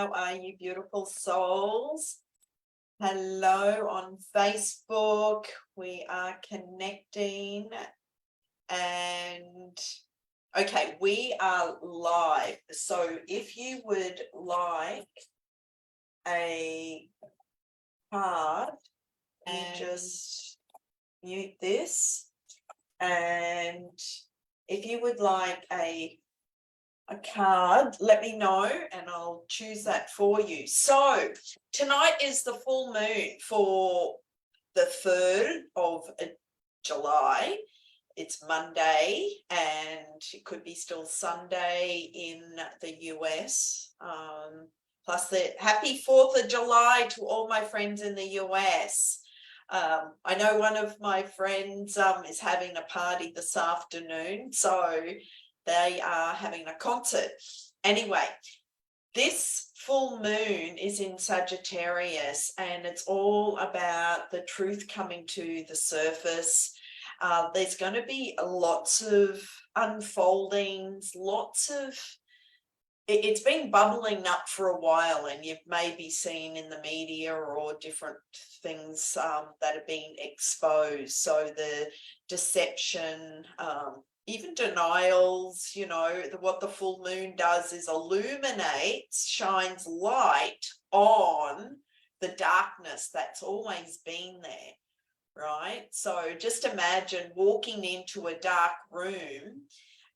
How are you, beautiful souls? Hello on Facebook. We are connecting. And okay, we are live. So if you would like a card, you just mute this. And if you would like a card, let me know and I'll choose that for you. So tonight is the full moon for the 3rd of July. It's Monday and it could be still Sunday in the US. Plus the happy 4th of July to all my friends in the US. I know one of my friends is having a party this afternoon, so they are having a concert. Anyway, this full moon is in Sagittarius and it's all about the truth coming to the surface. There's going to be lots of unfoldings, it's been bubbling up for a while, and you've maybe seen in the media or different things that have been exposed. So the deception, even denials, what the full moon does is illuminates, shines light on the darkness that's always been there, right? So just imagine walking into a dark room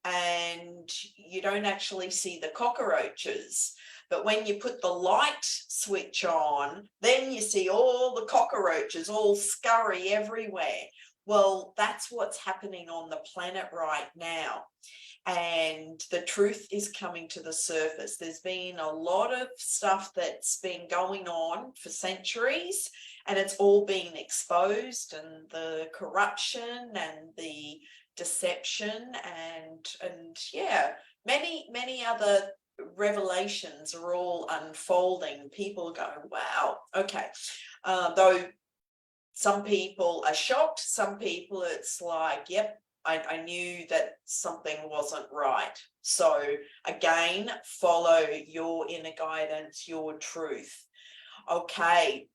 and you don't actually see the cockroaches. But when you put the light switch on, then you see all the cockroaches all scurry everywhere. Well, that's what's happening on the planet right now. And the truth is coming to the surface. There's been a lot of stuff that's been going on for centuries, and it's all been exposed, and the corruption and the deception and yeah, many other revelations are all unfolding. People go, wow, okay. Though some people are shocked, some people it's like, yep, I knew that something wasn't right. So again, follow your inner guidance, your truth. Okay,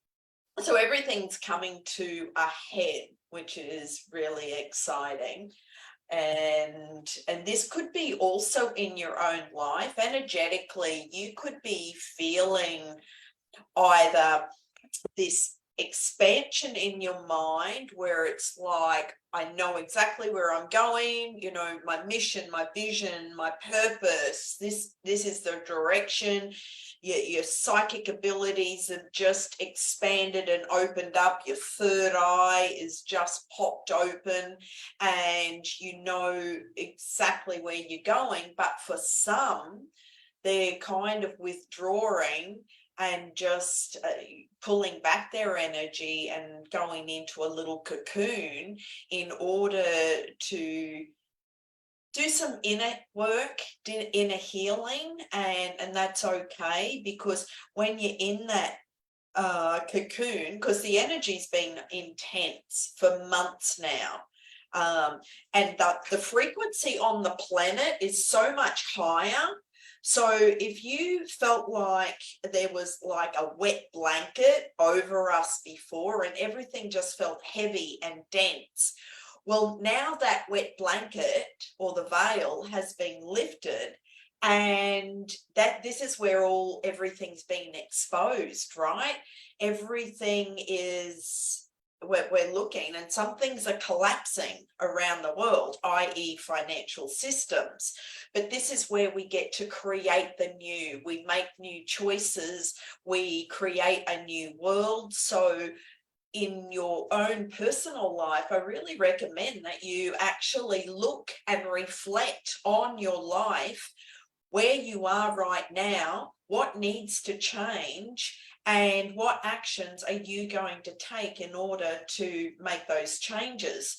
so everything's coming to a head, which is really exciting. And this could be also in your own life. Energetically, you could be feeling either this expansion in your mind where it's like, I know exactly where I'm going, my mission, my vision, my purpose, this is the direction. Your psychic abilities have just expanded and opened up. Your third eye is just popped open and you know exactly where you're going. But for some, they're kind of withdrawing and just pulling back their energy and going into a little cocoon in order to do some inner work, inner healing, and that's okay, because when you're in that cocoon, because the energy's been intense for months now, and the frequency on the planet is so much higher. So if you felt like there was like a wet blanket over us before and everything just felt heavy and dense, well, now that wet blanket or the veil has been lifted, and this is where everything's been exposed, right? Everything is, we're looking, and some things are collapsing around the world, i.e. financial systems. But this is where we get to create the new. We make new choices. We create a new world. So in your own personal life, I really recommend that you actually look and reflect on your life, where you are right now, what needs to change, and what actions are you going to take in order to make those changes.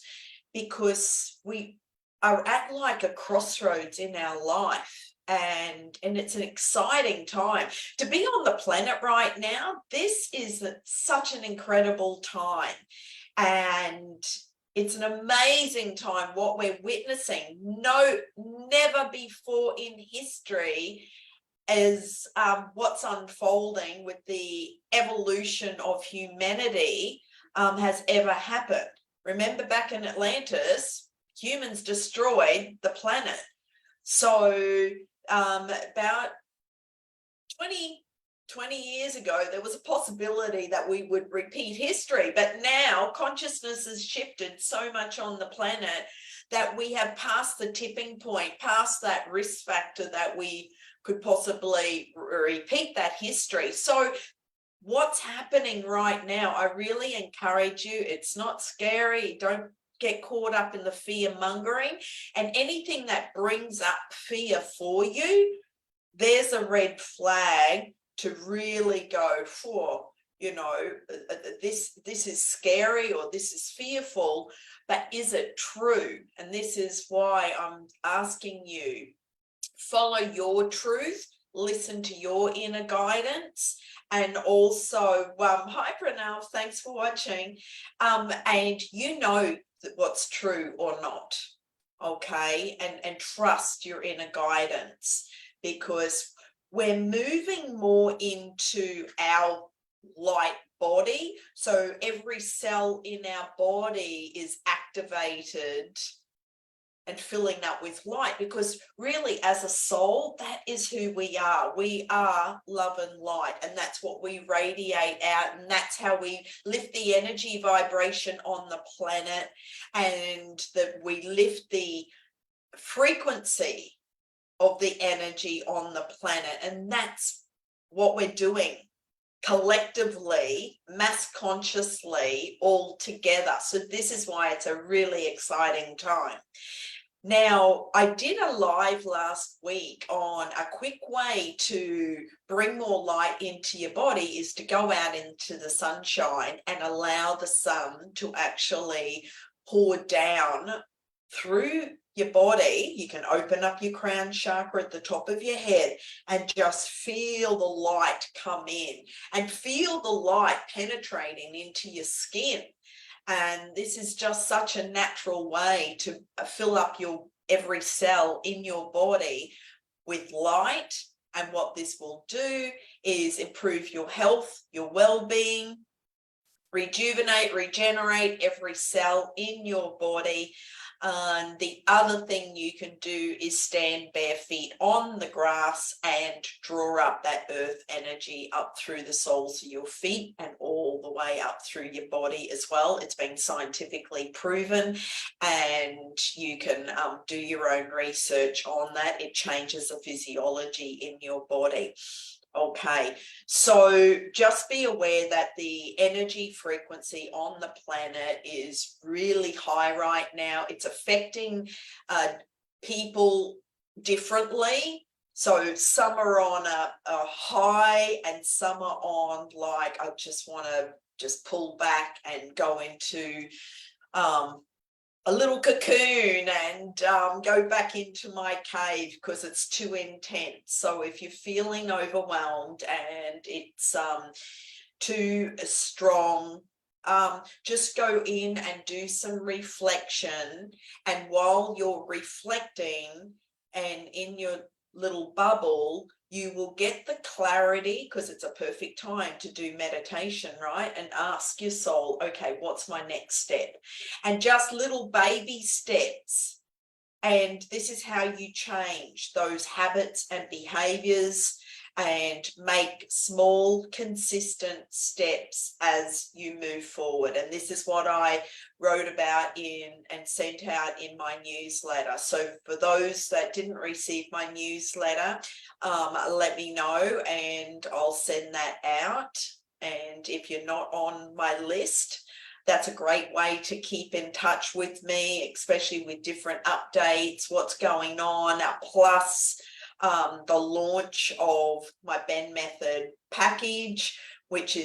Because we are at like a crossroads in our life. And it's an exciting time to be on the planet right now. This is such an incredible time, and it's an amazing time what we're witnessing. Never before in history as what's unfolding with the evolution of humanity has ever happened. Remember, back in Atlantis, humans destroyed the planet. So about 20 years ago, there was a possibility that we would repeat history, but now consciousness has shifted so much on the planet that we have passed the tipping point, past that risk factor that we could possibly repeat that history. So what's happening right now, I really encourage you, it's not scary, don't get caught up in the fear mongering, and anything that brings up fear for you, there's a red flag to really go for, you know, this is scary or this is fearful, but is it true? And this is why I'm asking you, follow your truth, listen to your inner guidance, and also, hi Pranav, thanks for watching, and you know what's true or not, okay, and trust your inner guidance, because we're moving more into our light body. So every cell in our body is activated and filling up with light, because really as a soul, that is who we are. We are love and light, and that's what we radiate out, and that's how we lift the energy vibration on the planet, and that we lift the frequency of the energy on the planet. And that's what we're doing collectively, mass consciously, all together. So this is why it's a really exciting time. Now, I did a live last week on a quick way to bring more light into your body is to go out into the sunshine and allow the sun to actually pour down through your body. You can open up your crown chakra at the top of your head and just feel the light come in and feel the light penetrating into your skin. And this is just such a natural way to fill up your every cell in your body with light. And what this will do is improve your health, your well-being, rejuvenate, regenerate every cell in your body. And the other thing you can do is stand bare feet on the grass and draw up that earth energy up through the soles of your feet and all the way up through your body as well. It's been scientifically proven, and you can do your own research on that. It changes the physiology in your body. Okay, so just be aware that the energy frequency on the planet is really high right now. It's affecting people differently. So some are on a high and some are on like, I just want to just pull back and go into a little cocoon and go back into my cave because it's too intense. So if you're feeling overwhelmed and it's too strong, just go in and do some reflection. And while you're reflecting and in your little bubble, you will get the clarity, because it's a perfect time to do meditation, right? And ask your soul, okay, what's my next step? And just little baby steps. And this is how you change those habits and behaviors and make small, consistent steps as you move forward. And this is what I wrote about in and sent out in my newsletter. So for those that didn't receive my newsletter, let me know and I'll send that out. And if you're not on my list, that's a great way to keep in touch with me, especially with different updates, what's going on, plus the launch of my BENN Method package, which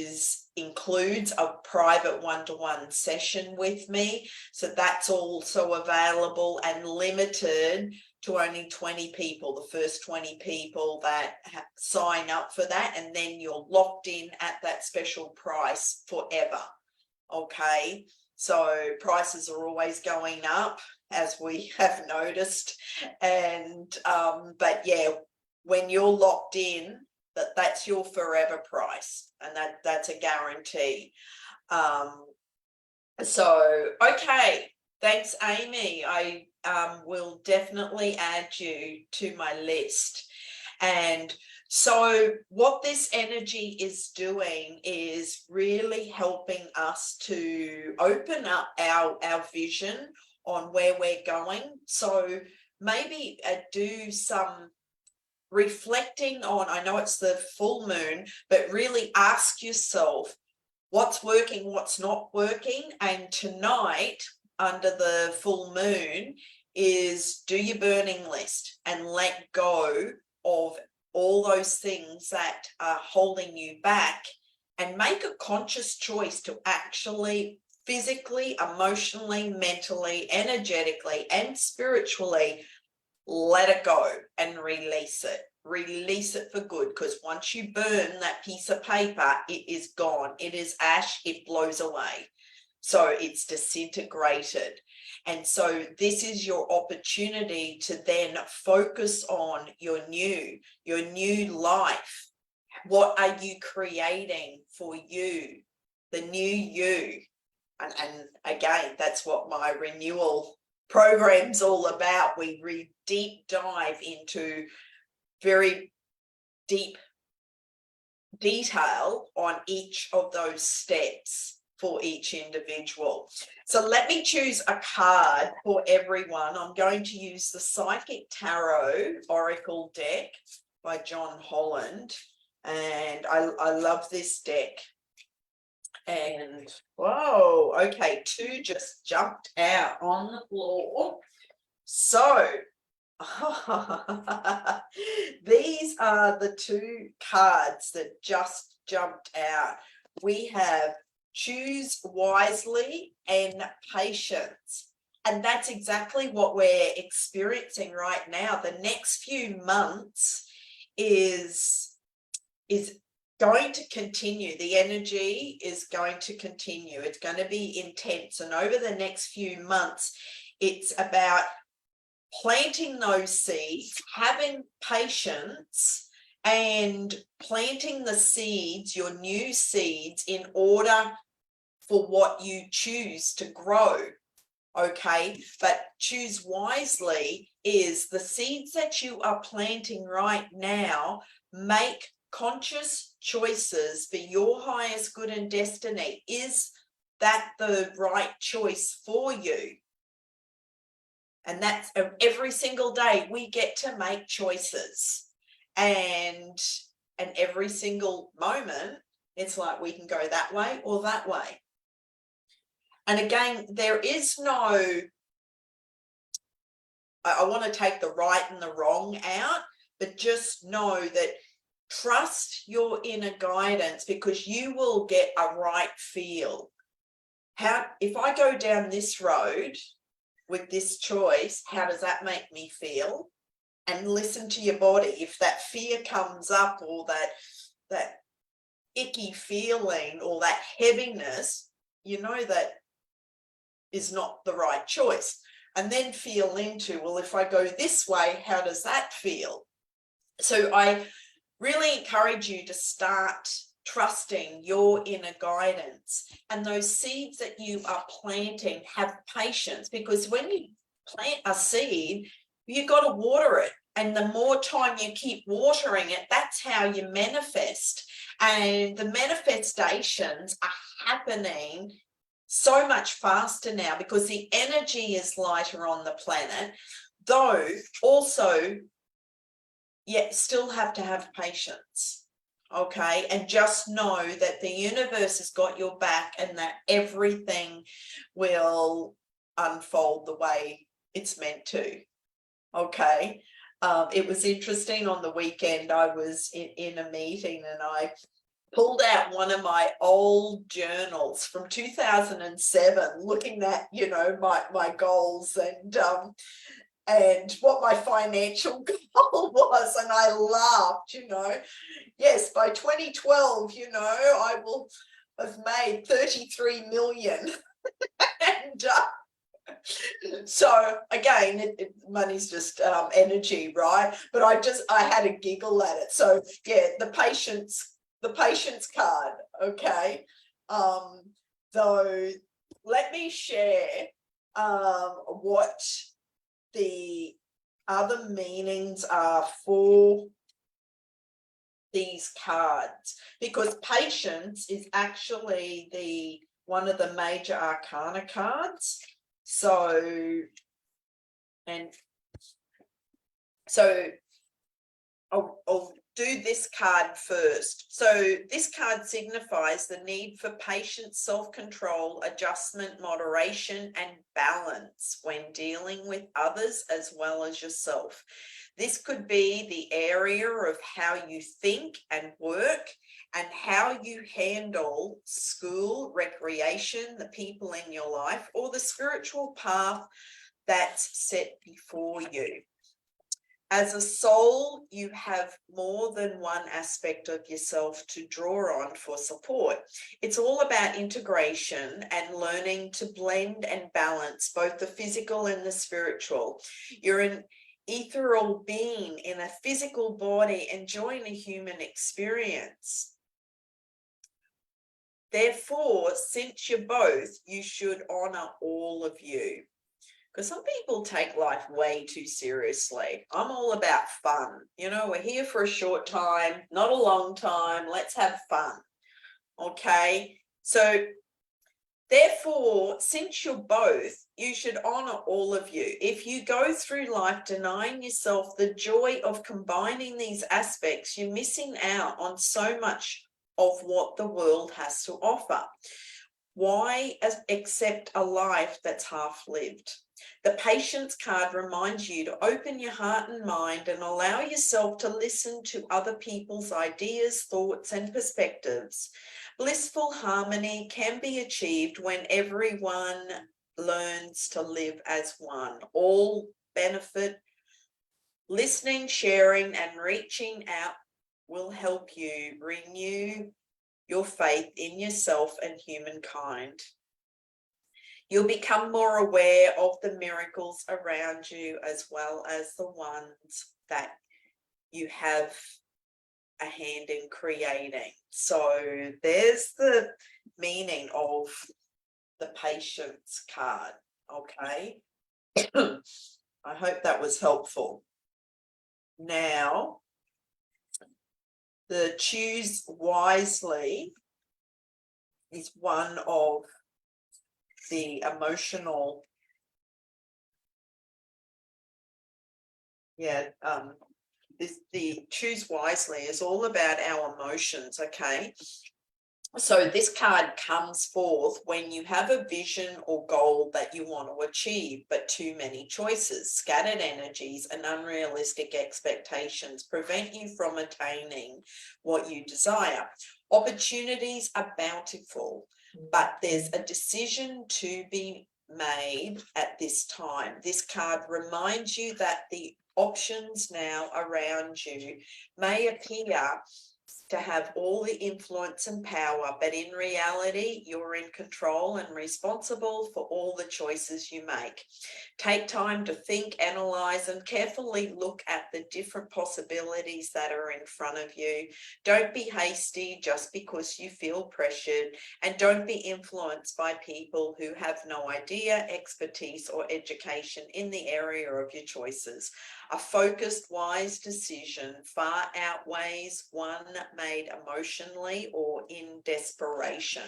includes a private one-to-one session with me. So that's also available and limited to only 20 people, the first 20 people that sign up for that, and then you're locked in at that special price forever. Okay, so prices are always going up, as we have noticed, and but yeah, when you're locked in, that's your forever price, and that's a guarantee. So, okay, thanks, Amy. I will definitely add you to my list. And so what this energy is doing is really helping us to open up our vision on where we're going. So maybe do some reflecting on, I know it's the full moon, but really ask yourself what's working, what's not working. And tonight, under the full moon, is do your burning list and let go of all those things that are holding you back, and make a conscious choice to actually physically, emotionally, mentally, energetically, and spiritually let it go and release it. Release it for good, because once you burn that piece of paper, it is gone. It is ash, it blows away. So it's disintegrated. And so this is your opportunity to then focus on your new life. What are you creating for you, the new you? And again, that's what my renewal program's all about. We deep dive into very deep detail on each of those steps for each individual. So let me choose a card for everyone. I'm going to use the Psychic Tarot Oracle deck by John Holland. And I love this deck. And whoa, okay, 2 just jumped out on the floor. So these are the 2 cards that just jumped out. We have choose wisely and patience. And that's exactly what we're experiencing right now. The next few months is going to continue. The energy is going to continue. It's going to be intense. And over the next few months, it's about planting those seeds, having patience, and planting the seeds, your new seeds, in order for what you choose to grow. Okay, but choose wisely is the seeds that you are planting right now. Make conscious choices for your highest good and destiny. Is that the right choice for you? And that's every single day we get to make choices, and every single moment it's like we can go that way or that way. And again, there is no, I want to take the right and the wrong out, but just know that trust your inner guidance, because you will get a right feel. If I go down this road with this choice, how does that make me feel? And listen to your body. If that fear comes up, or that icky feeling, or that heaviness, you know that is not the right choice. And then feel into, well, if I go this way, how does that feel? So I really encourage you to start trusting your inner guidance, and those seeds that you are planting, have patience, because when you plant a seed, you got to water it, and the more time you keep watering it, that's how you manifest. And the manifestations are happening so much faster now because the energy is lighter on the planet, though also still have to have patience. Okay, and just know that the universe has got your back, and that everything will unfold the way it's meant to. Okay, it was interesting on the weekend. I was in a meeting, and I pulled out one of my old journals from 2007, looking at, you know, my goals and what my financial goal was. And I laughed, you know, yes, by 2012, you know, I will have made 33 million. And So again, money's just energy, right? But I had a giggle at it. So yeah, the patience card. Okay. So let me share what the other meanings are for these cards, because patience is actually one of the major arcana cards. So I'll do this card first. So this card signifies the need for patience, self-control, adjustment, moderation, and balance when dealing with others as well as yourself. This could be the area of how you think and work, and how you handle school, recreation, the people in your life, or the spiritual path that's set before you. As a soul, you have more than one aspect of yourself to draw on for support. It's all about integration and learning to blend and balance both the physical and the spiritual. You're an ethereal being in a physical body enjoying a human experience. Therefore, since you're both, you should honor all of you. Because some people take life way too seriously. I'm all about fun. You know, we're here for a short time, not a long time. Let's have fun. Okay. So therefore, since you're both, you should honor all of you. If you go through life denying yourself the joy of combining these aspects, you're missing out on so much of what the world has to offer. Why accept a life that's half-lived? The patience card reminds you to open your heart and mind and allow yourself to listen to other people's ideas, thoughts, and perspectives. Blissful harmony can be achieved when everyone learns to live as one. All benefit. Listening, sharing, and reaching out will help you renew your faith in yourself and humankind. You'll become more aware of the miracles around you, as well as the ones that you have a hand in creating. So there's the meaning of the patience card. Okay. I hope that was helpful. Now, the choose wisely is one of the emotional, the choose wisely is all about our emotions. Okay, so this card comes forth when you have a vision or goal that you want to achieve, but too many choices, scattered energies, and unrealistic expectations prevent you from attaining what you desire. Opportunities are bountiful, but there's a decision to be made at this time. This card reminds you that the options now around you may appear to have all the influence and power, but in reality, you're in control and responsible for all the choices you make. Take time to think, analyze, and carefully look at the different possibilities that are in front of you. Don't be hasty just because you feel pressured, and don't be influenced by people who have no idea, expertise, or education in the area of your choices. A focused, wise decision far outweighs one made emotionally or in desperation.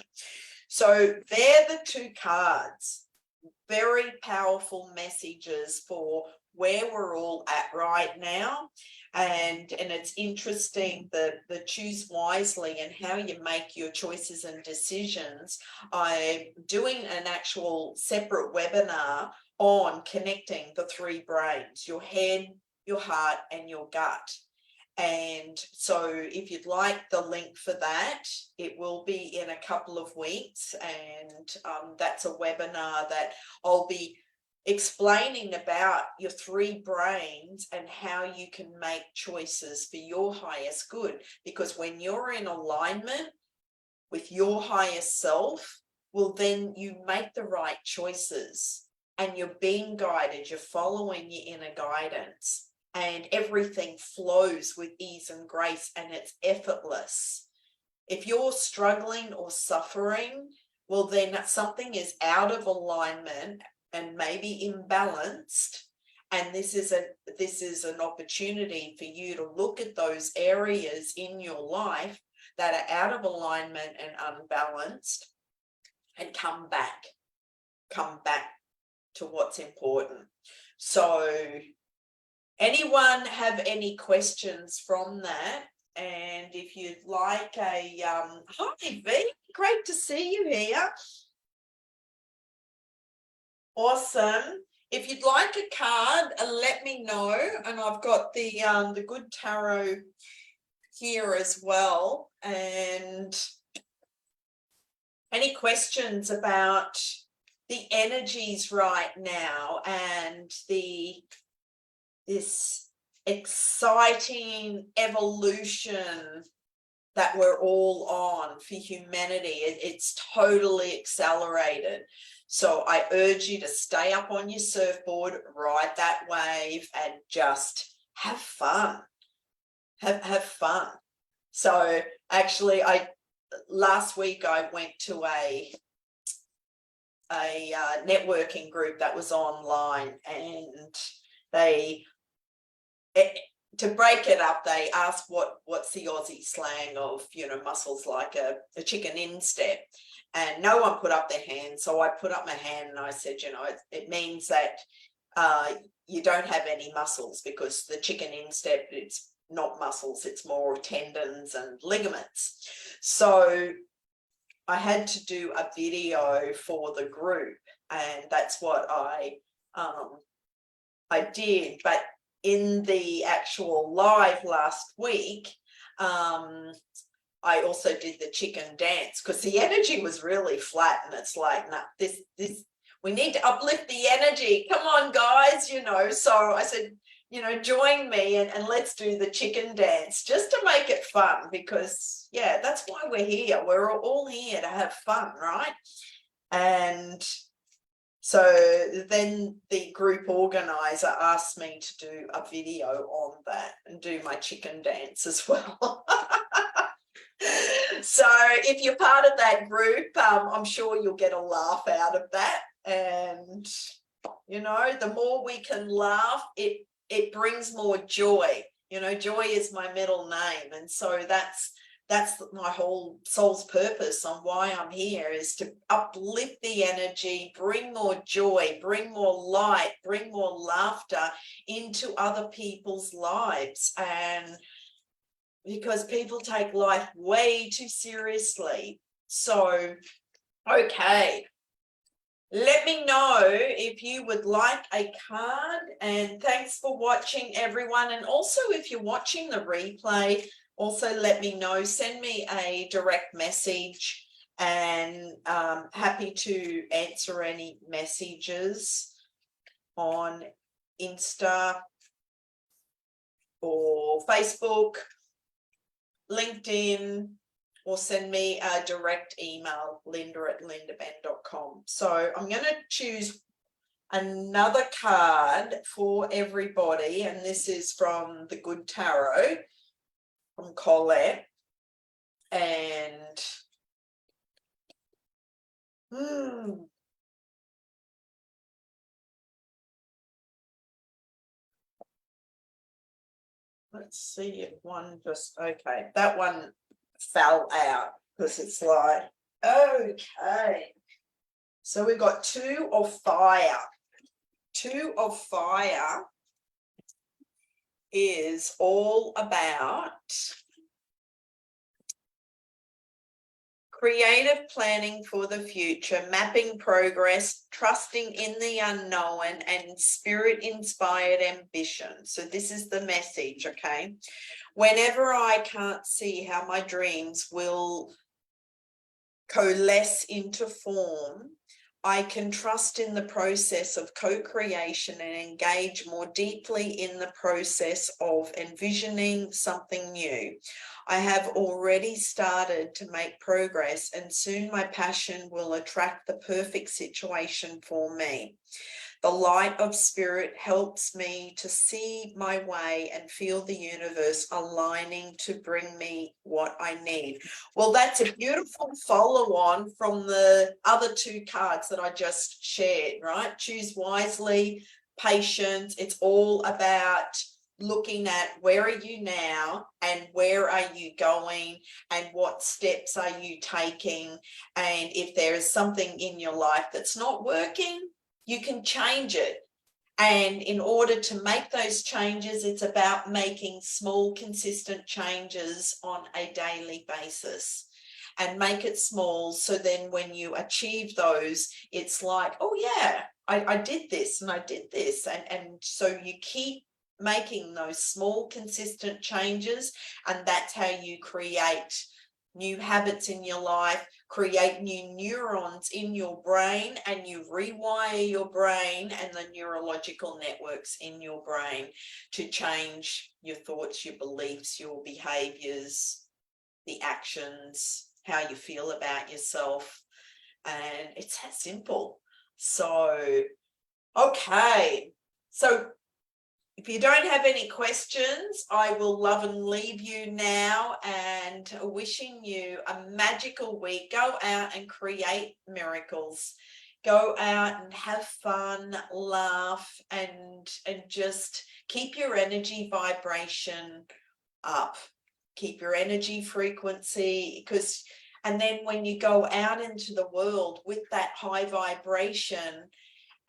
So they're the two cards. Very powerful messages for where we're all at right now. And it's interesting that the choose wisely and how you make your choices and decisions. I'm doing an actual separate webinar on connecting the three brains, your head, your heart, and your gut. And so if you'd like the link for that, it will be in a couple of weeks. And that's a webinar that I'll be explaining about your three brains and how you can make choices for your highest good. Because when you're in alignment with your highest self, well, then you make the right choices. and you're being guided, you're following your inner guidance, and everything flows with ease and grace, and it's effortless. If you're struggling or suffering, well, then something is out of alignment and maybe imbalanced. And this is an opportunity for you to look at those areas in your life that are out of alignment and unbalanced, and come back to what's important. So anyone have any questions from that? And if you'd like a hi V, great to see you here. Awesome. If you'd like a card, let me know. And I've got the Good Tarot here as well. And any questions about the energies right now and this exciting evolution that we're all on for humanity? It's totally accelerated. So I urge you to stay up on your surfboard, ride that wave, and just have fun. Have fun. So actually, last week I went to a networking group that was online, and to break it up, they asked what's the Aussie slang of, muscles like a chicken instep, and no one put up their hand. So I put up my hand and I said, it means that you don't have any muscles, because the chicken instep, it's not muscles, it's more tendons and ligaments. So I had to do a video for the group, and that's what I did. But in the actual live last week, I also did the chicken dance, because the energy was really flat, and it's like, nah, this we need to uplift the energy. Come on, guys, So I said, join me and let's do the chicken dance, just to make it fun, because that's why we're here. We're all here to have fun, right? And so then the group organizer asked me to do a video on that and do my chicken dance as well. So if you're part of that group, I'm sure you'll get a laugh out of that. And, the more we can laugh, it brings more joy. Joy is my middle name. And so that's my whole soul's purpose on why I'm here, is to uplift the energy, bring more joy, bring more light, bring more laughter into other people's lives. And because people take life way too seriously. So, okay. Let me know if you would like a card, and thanks for watching, everyone. And also, if you're watching the replay, also let me know, send me a direct message, and happy to answer any messages on Insta or Facebook, LinkedIn, or send me a direct email, linda@lindabenn.com. So I'm going to choose another card for everybody, and this is from the Good Tarot, from Colette. And let's see if one just, okay, that one fell out, because it's like, okay. So we've got Two of Fire. Two of Fire is all about creative planning for the future, mapping progress, trusting in the unknown, and spirit-inspired ambition. So this is the message, okay? Whenever I can't see how my dreams will coalesce into form, I can trust in the process of co-creation and engage more deeply in the process of envisioning something new. I have already started to make progress, and soon my passion will attract the perfect situation for me. The light of spirit helps me to see my way and feel the universe aligning to bring me what I need. Well, that's a beautiful follow on from the other two cards that I just shared, right? Choose wisely, patience. It's all about looking at where are you now and where are you going and what steps are you taking. And if there is something in your life that's not working, you can change it. And in order to make those changes, it's about making small, consistent changes on a daily basis. And make it small, so then when you achieve those, it's like, oh yeah, I did this and I did this. And so you keep making those small, consistent changes, and that's how you create new habits in your life, create new neurons in your brain, and you rewire your brain and the neurological networks in your brain to change your thoughts, your beliefs, your behaviors, the actions, how you feel about yourself. And it's that simple. So, okay. So if you don't have any questions, I will love and leave you now, and wishing you a magical week. Go out and create miracles. Go out and have fun, laugh, and just keep your energy vibration up. Keep your energy frequency, because and then when you go out into the world with that high vibration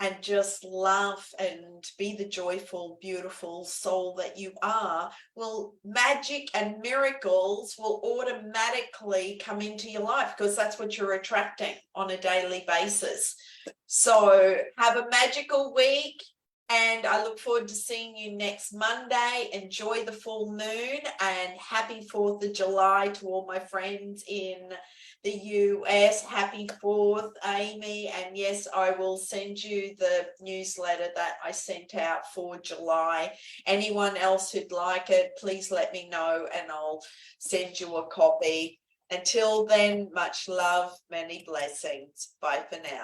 and just laugh and be the joyful, beautiful soul that you are, well, magic and miracles will automatically come into your life, because that's what you're attracting on a daily basis. So have a magical week, and I look forward to seeing you next Monday. Enjoy the full moon, and happy 4th of July to all my friends in the US. Happy 4th, Amy. And yes, I will send you the newsletter that I sent out for July. Anyone else who'd like it, please let me know and I'll send you a copy. Until then, much love, many blessings. Bye for now.